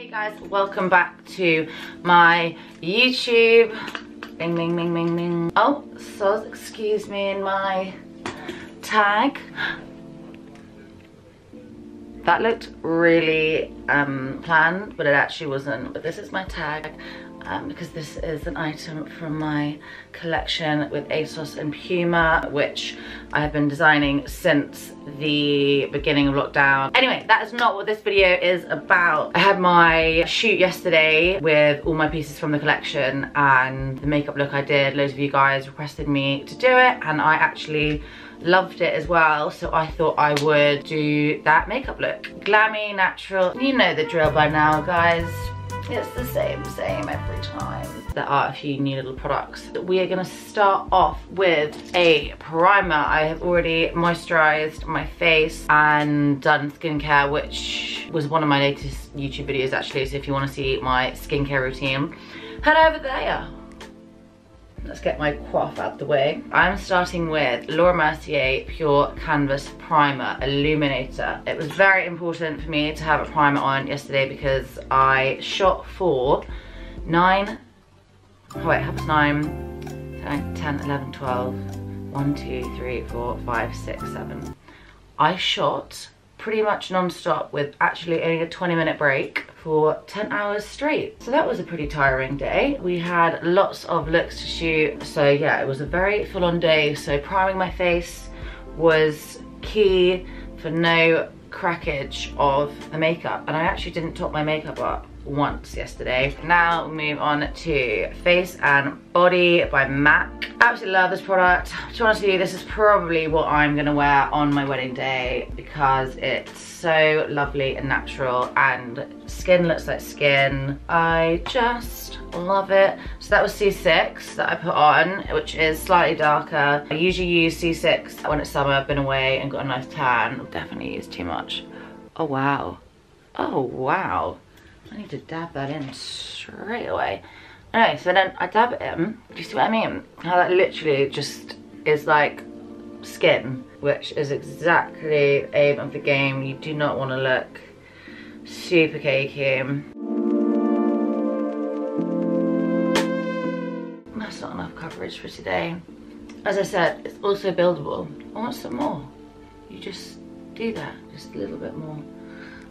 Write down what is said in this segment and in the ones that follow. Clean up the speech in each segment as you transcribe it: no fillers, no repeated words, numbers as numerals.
Hey guys, welcome back to my YouTube. Bing, bing, bing, bing, bing. Oh, so excuse me in my tag. That looked really planned, but it actually wasn't. But this is my tag because this is an item from my collection with ASOS and Puma, which I have been designing since the beginning of lockdown. Anyway, that is not what this video is about. I had my shoot yesterday with all my pieces from the collection, and the makeup look I did, loads of you guys requested me to do it, and I actually loved it as well, so I thought I would do that makeup look. Glammy, natural, you know the drill by now, guys. It's the same every time. There are a few new little products. We are gonna start off with a primer. I have already moisturized my face and done skincare, which was one of my latest YouTube videos actually, so if you wanna see my skincare routine, head over there. Let's get my coif out the way. I'm starting with Laura Mercier Pure Canvas Primer Illuminator. It was very important for me to have a primer on yesterday because I shot for 9, 10, 11, 12, 1, 2, 3, 4, 5, 6, 7. I shot pretty much non-stop with actually only a 20-minute break for 10 hours straight. So that was a pretty tiring day. We had lots of looks to shoot, so yeah, it was a very full-on day. So priming my face was key for no crackage of the makeup, and I actually didn't top my makeup up once yesterday. Now we move on to Face and Body by MAC. Absolutely love this product. To be honest with you, this is probably what I'm gonna wear on my wedding day because it's so lovely and natural, and skin looks like skin. I just love it. So that was C6 that I put on, which is slightly darker. I usually use C6 when it's summer. I've been away and got a nice tan. I've definitely used too much. Oh wow. Oh wow. I need to dab that in straight away. Anyway, so then I dab it in. Do you see what I mean? How that literally just is like skin, which is exactly the aim of the game. You do not want to look super cakey. That's not enough coverage for today. As I said, it's also buildable. I want some more. You just do that, just a little bit more,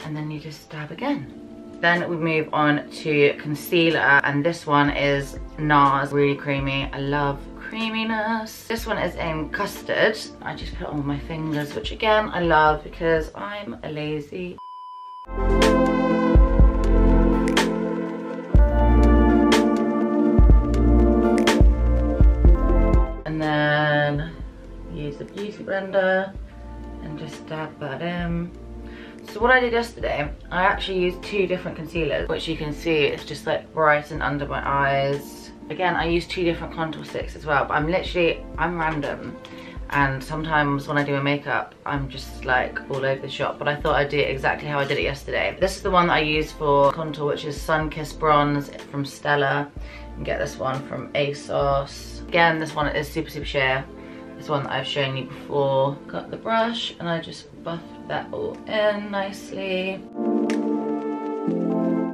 and then you just dab again. Then we move on to concealer, and this one is NARS, really creamy. I love creaminess. This one is in Custard. I just put it on my fingers, which again I love because I'm a lazy. And then use the beauty blender and just dab that in. So what I did yesterday, I actually used 2 different concealers, which you can see it's just like brighten under my eyes. Again, I use 2 different contour sticks as well, but I'm random. And sometimes when I do my makeup, I'm just like all over the shop, but I thought I'd do it exactly how I did it yesterday. This is the one that I use for contour, which is Sun Kissed Bronze from Stella. You can get this one from ASOS. Again, this one is super sheer. This one that I've shown you before. Got the brush and I just buffed that all in nicely.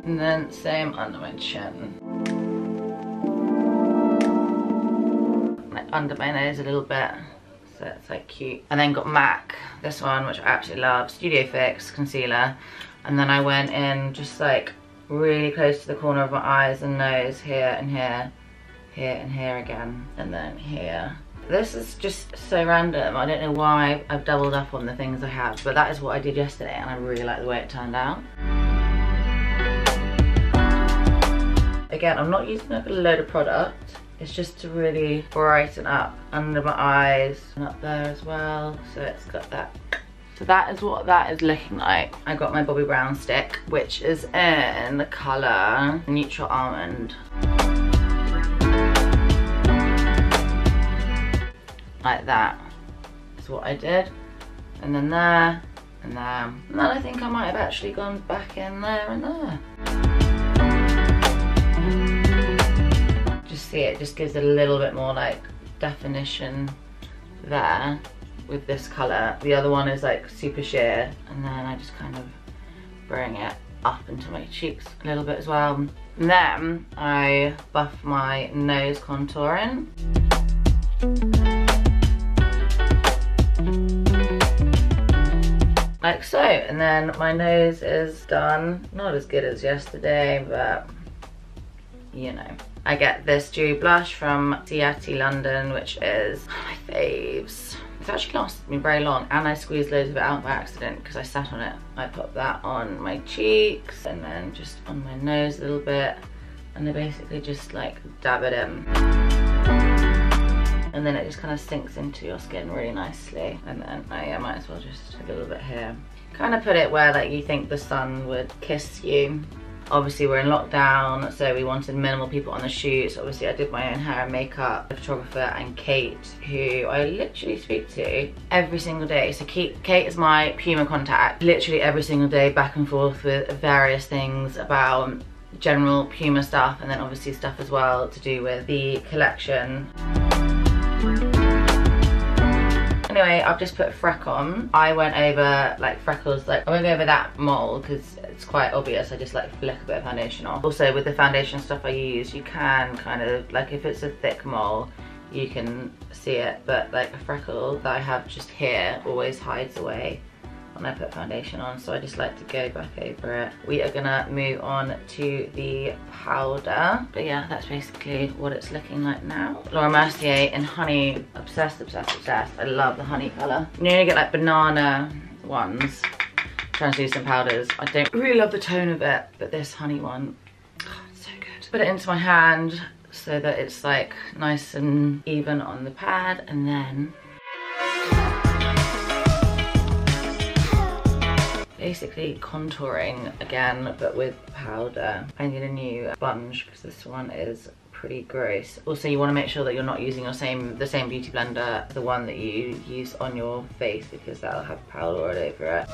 And then same under my chin. Like under my nose a little bit, so it's like cute. And then got MAC, this one, which I absolutely love, Studio Fix concealer. And then I went in just like really close to the corner of my eyes and nose, here and here, here and here again, and then here. This is just so random. I don't know why I've doubled up on the things I have, but that is what I did yesterday, and I really like the way it turned out. Again, I'm not using like a load of product. It's just to really brighten up under my eyes and up there as well. So it's got that. So that is what that is looking like. I got my Bobbi Brown stick, which is in the colour Neutral Almond. Like that is what I did, and then there, and there, and then I think I might have actually gone back in there and there. Just see, it just gives a little bit more like definition there with this colour. The other one is like super sheer, and then I just kind of bring it up into my cheeks a little bit as well. And then I buff my nose contour in. Like so, and then my nose is done. Not as good as yesterday, but you know. I get this dewy blush from Ciati London, which is one of my faves. It's actually lasted me very long, and I squeezed loads of it out by accident because I sat on it. I put that on my cheeks and then just on my nose a little bit, and I basically just like dab it in. And then it just kind of sinks into your skin really nicely. And then I might as well just a little bit here. Kind of put it where like you think the sun would kiss you. Obviously we're in lockdown, so we wanted minimal people on the shoot. So obviously I did my own hair and makeup, the photographer, and Kate, who I literally speak to every single day. So Kate is my Puma contact, literally every single day, back and forth with various things about general Puma stuff, and then obviously stuff as well to do with the collection. Anyway, I've just put a Freck on. I went over like freckles, like I won't go over that mole because it's quite obvious. I just like flick a bit of foundation off. Also with the foundation stuff I use, you can kind of, like if it's a thick mole, you can see it, but like a freckle that I have just here always hides away when I put foundation on, so I just like to go back over it. We are gonna move on to the powder, but yeah, that's basically what it's looking like now. Laura Mercier in Honey, obsessed, obsessed, obsessed. I love the honey colour. You only get like banana ones, translucent powders. I don't really love the tone of it, but this honey one, oh, it's so good. Put it into my hand so that it's like nice and even on the pad, and then basically contouring again, but with powder. I need a new sponge because this one is pretty gross. Also, you want to make sure that you're not using the same beauty blender, the one that you use on your face, because that'll have powder all over it.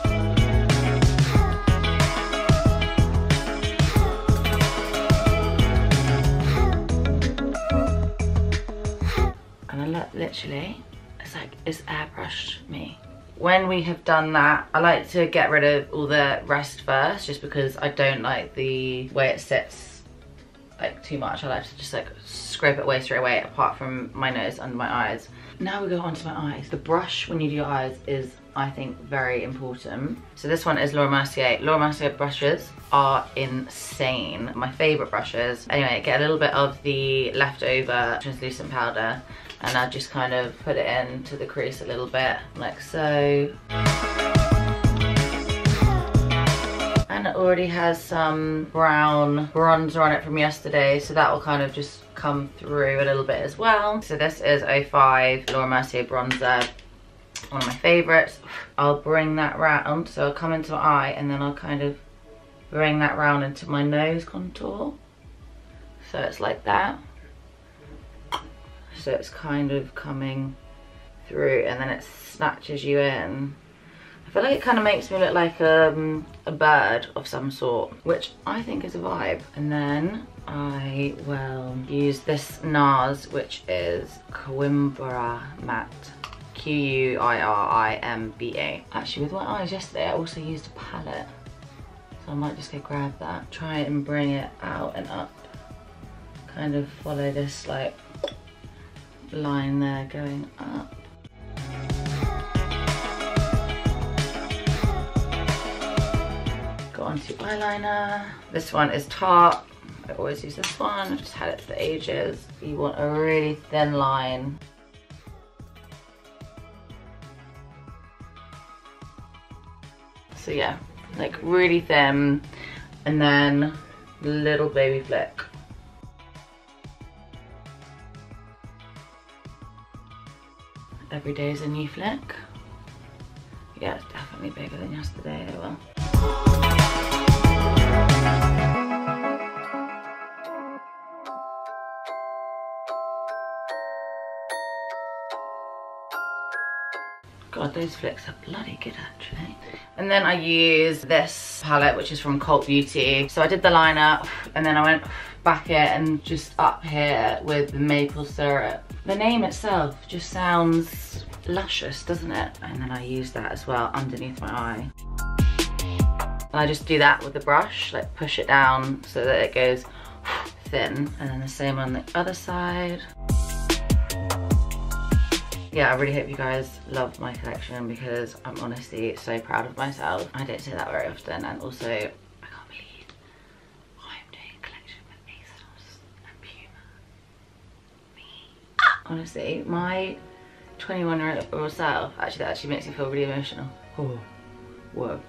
And I literally, it's airbrushed me. When we have done that, I like to get rid of all the rest first, just because I don't like the way it sits like too much. I like to just like scrape it away straight away, apart from my nose, under my eyes. Now we go on to my eyes. The brush when you do your eyes is, I think, very important. So this one is Laura Mercier. Laura Mercier brushes are insane. My favorite brushes. Anyway, get a little bit of the leftover translucent powder, and I just kind of put it into the crease a little bit, like so. And it already has some brown bronzer on it from yesterday, so that will kind of just come through a little bit as well. So this is 05 Laura Mercier bronzer, one of my favorites. I'll bring that round, so I'll come into my eye, and then I'll kind of bring that round into my nose contour. So it's like that. So it's kind of coming through, and then it snatches you in. I feel like it kind of makes me look like a bird of some sort, which I think is a vibe. And then I will use this NARS, which is Coimbra Matte. Q-U-I-R-I-M-B-A. Actually, with my eyes yesterday, I also used a palette, so I might just go grab that. Try and bring it out and up. Kind of follow this like line there going up. Go on to eyeliner. This one is Tarte. I always use this one. I've just had it for ages. You want a really thin line. So yeah, like really thin, and then little baby flick. Every day is a new flick. Yeah, it's definitely bigger than yesterday, oh well. God, those flicks are bloody good actually. And then I use this palette, which is from Cult Beauty. So I did the liner, and then I went back it and just up here with the maple syrup. The name itself just sounds luscious, doesn't it? And then I use that as well underneath my eye. And I just do that with the brush, like push it down so that it goes thin. And then the same on the other side. Yeah, I really hope you guys love my collection because I'm honestly so proud of myself. I don't say that very often, and also I can't believe I'm doing a collection with ASOS and Puma. Me. Honestly, my 21-year-old self, that actually makes me feel really emotional. Oh, whoa.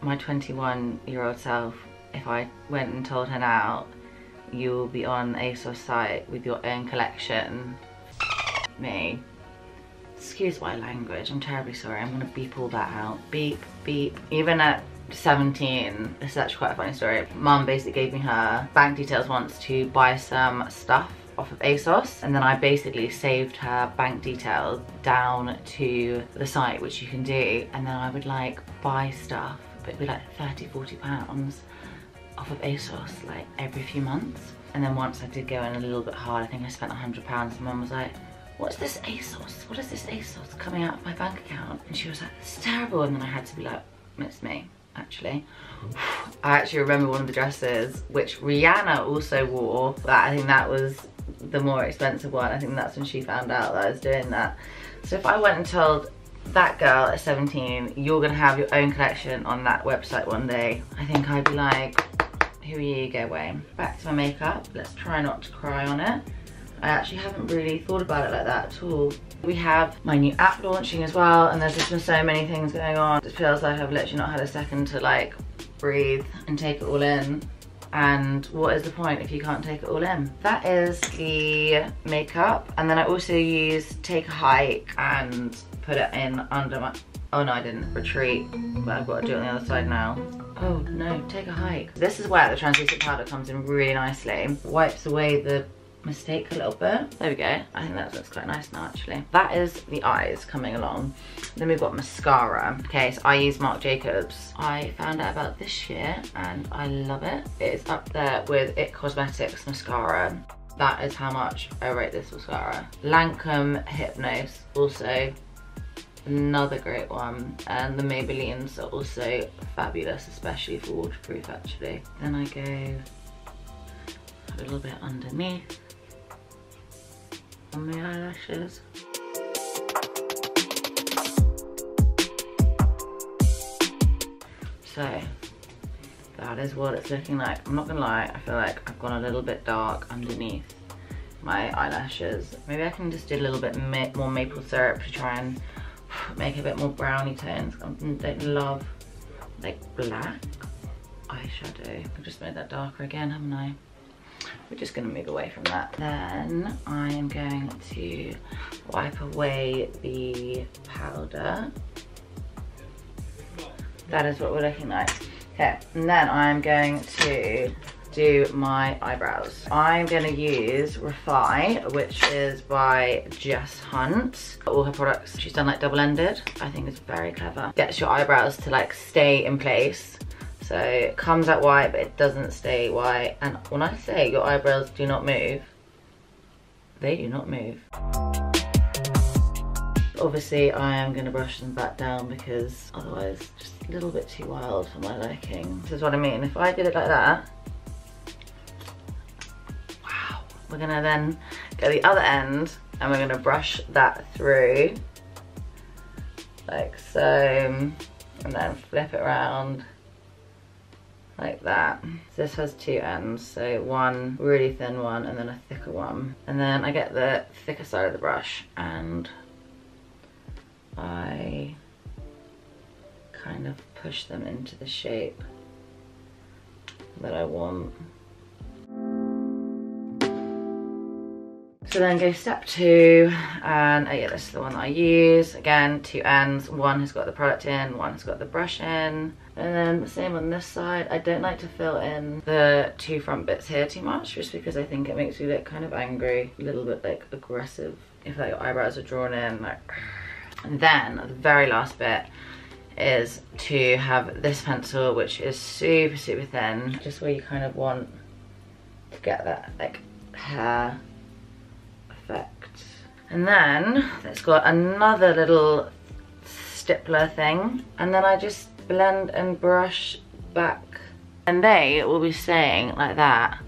My 21-year-old self, if I went and told her now, you'll be on ASOS site with your own collection, me. Excuse my language, I'm terribly sorry. I'm gonna beep all that out. Beep, beep. Even at 17, this is actually quite a funny story. Mum basically gave me her bank details once to buy some stuff off of ASOS, and then I basically saved her bank details down to the site, which you can do, and then I would like buy stuff, but it'd be like 30-40 pounds off of ASOS like every few months. And then once I did go in a little bit hard, I think I spent £100, and Mum was like, what's this ASOS? What is this ASOS coming out of my bank account? And she was like, it's terrible. And then I had to be like, it's me, actually. I actually remember one of the dresses, which Rihanna also wore. That I think that was the more expensive one. I think that's when she found out that I was doing that. So if I went and told that girl at 17, you're gonna have your own collection on that website one day, I think I'd be like, who are you, go away. Back to my makeup. Let's try not to cry on it. I actually haven't really thought about it like that at all. We have my new app launching as well, and there's just been so many things going on. It feels like I've literally not had a second to like breathe and take it all in. And what is the point if you can't take it all in? That is the makeup. And then I also use Take a Hike and put it in under my, oh no I didn't, Retreat, but I've got to do it on the other side now. Oh no, Take a Hike. This is where the translucent powder comes in really nicely. Wipes away the mistake a little bit. There we go. I think that looks quite nice now actually. That is the eyes coming along. Then we've got mascara. Okay, so I use Marc Jacobs. I found out about this year and I love it. It is up there with It Cosmetics mascara. That is how much I rate this mascara. Lancome Hypnose, also another great one. And the Maybellines are also fabulous, especially for waterproof actually. Then I go a little bit underneath on my eyelashes. So that is what it's looking like. I'm not gonna lie, I feel like I've gone a little bit dark underneath my eyelashes. Maybe I can just do a little bit more maple syrup to try and make a bit more brownie tones. I don't love like black eyeshadow. I've just made that darker again, haven't I? We're just going to move away from that. Then I am going to wipe away the powder. That is what we're looking like. Okay, and then I'm going to do my eyebrows. I'm going to use Refy, which is by Jess Hunt. All her products, she's done like double-ended. I think it's very clever. Gets your eyebrows to like stay in place. So it comes out white, but it doesn't stay white. And when I say your eyebrows do not move, they do not move. Obviously, I am gonna brush them back down because otherwise it's just a little bit too wild for my liking. This is what I mean. If I did it like that, wow. We're gonna then go the other end and we're gonna brush that through like so, and then flip it around like that. So this has two ends, so one really thin one and then a thicker one. And then I get the thicker side of the brush and I kind of push them into the shape that I want. So then go step 2, and yeah, this is the one that I use. Again, two ends, one has got the product in, one has got the brush in. And then the same on this side. I don't like to fill in the two front bits here too much, just because I think it makes you look kind of angry, a little bit like aggressive, if like your eyebrows are drawn in, like. And then the very last bit is to have this pencil, which is super, super thin, just where you kind of want to get that like hair effect. And then it's got another little stippler thing, and then I just blend and brush back. And they will be staying like that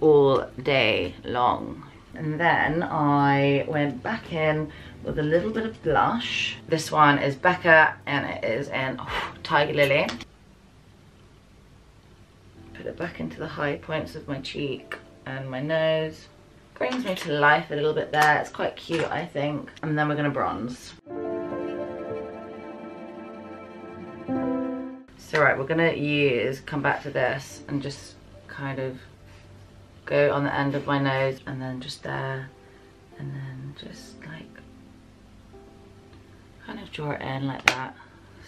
all day long. And then I went back in with a little bit of blush. This one is Becca and it is in Tiger Lily. Put it back into the high points of my cheek and my nose. Brings me to life a little bit there. It's quite cute, I think. And then we're gonna bronze. So right, we're gonna come back to this and just kind of go on the end of my nose and then just there, and then just like kind of draw it in like that.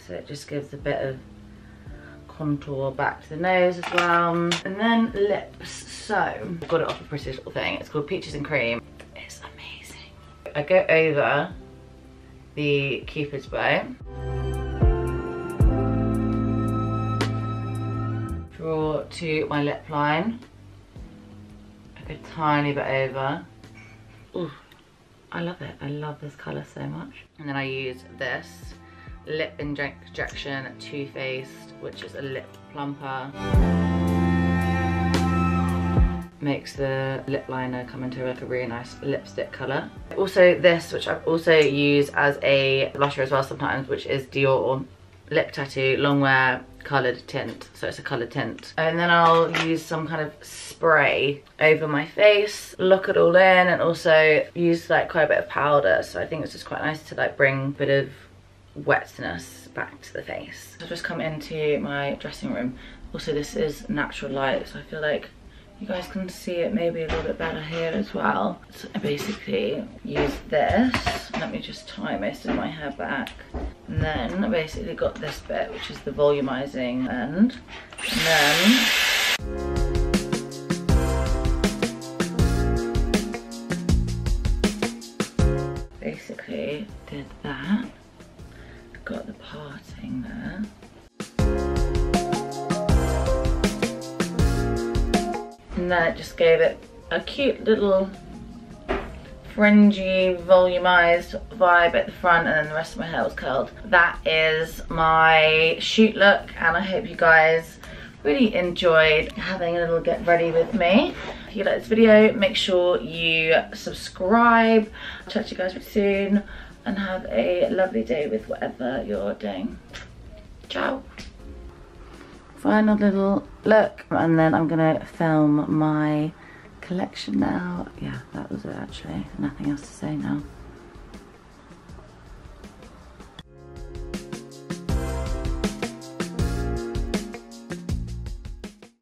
So it just gives a bit of contour back to the nose as well. And then lips. So I've got it off a pretty little thing. It's called Peaches and Cream. It's amazing. I go over the Cupid's bow. Draw to my lip line. I go a tiny bit over. Ooh, I love it. I love this colour so much. And then I use this lip injection Too Faced, which is a lip plumper. Makes the lip liner come into like a really nice lipstick colour. Also this, which I've also used as a blusher as well sometimes, which is Dior Lip Tattoo Long Wear coloured tint. So it's a coloured tint. And then I'll use some kind of spray over my face, lock it all in, and also use like quite a bit of powder. So I think it's just quite nice to like bring a bit of wetness back to the face. I've just come into my dressing room. Also this is natural light, so I feel like you guys can see it maybe a little bit better here as well. So I basically use this. Let me just tie most of my hair back. And then I basically got this bit, which is the volumizing end. And then basically did that. Got the parting there. And then it just gave it a cute little fringy, volumized vibe at the front, and then the rest of my hair was curled. That is my shoot look, and I hope you guys really enjoyed having a little get ready with me. If you like this video, make sure you subscribe. I'll chat to you guys soon, and have a lovely day with whatever you're doing. Ciao. Final little look, and then I'm gonna film my collection now. Yeah, that was it actually. Nothing else to say now.